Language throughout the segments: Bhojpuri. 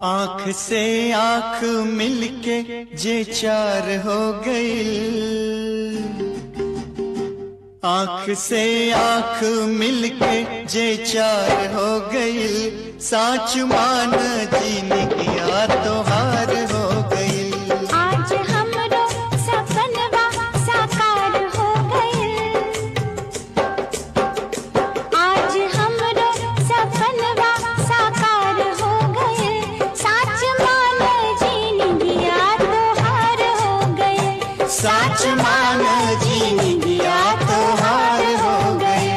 आँख से आँख मिलके जे चार हो गई, आँख से आँख मिलके जे चार हो गई, साच मान जिंदगिया तोहार हो गई। आज हमरो सपनवा साकार हो गई, आज हमरो सपनवा साकार हो गई, साच मान जिंदगिया तोहार हो गई, साच मान जिंदगिया तोहार हो गई।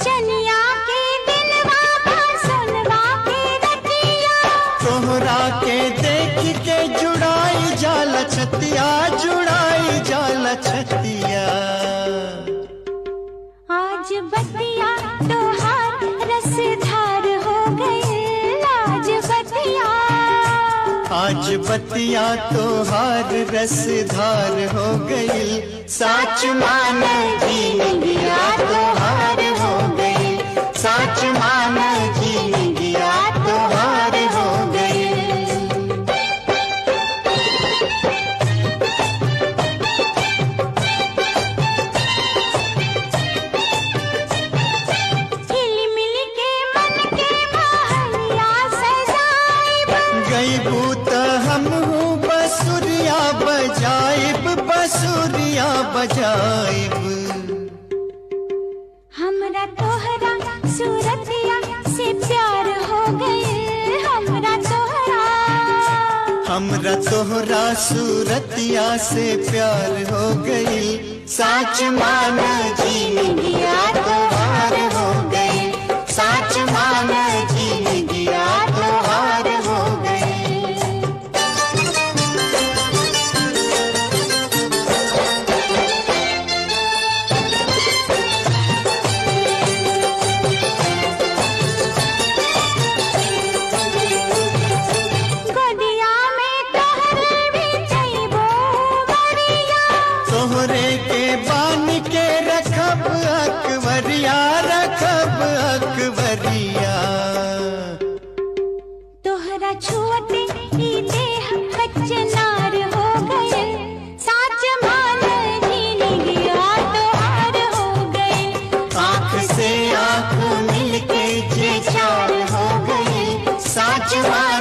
चनिया के दिलवा सुनवा के रतिया, तोहरा के देख के जुड़ाई जाल छतिया, जुड़ाई जाल छतिया। आज बतिया तोहार रसधार हो गई, आज बतिया, आज बतिया तोहार रसधार हो गई, साच मान जिंदगिया तोहार हो गई, साच मान जिंदगिया तोहार हो गई। हिल मिल के मन के महलिया सजाइब, गई बूत हम हूँ बसुरिया बजाइब, बसुरिया बजाइब। हमरा तोहरा सूरतिया से प्यार हो गई, हमरा तोहरा, हमरा तोहरा सूरतिया से प्यार हो गई, साच मान जिंदगिया तोहार हो गई, साच मान जिंदगिया तोहार हो गई। गोदिया में तोहरे बिछैबो बरिया, तोहरे के बान के रखब अकबरिया, रखब अकबरिया। तोहरा छुअते ई देह कचनार हो गए, साच मान जिंदगिया तोहार हो गए, आँख से आँख मिलके जे चार हो गई, साच मान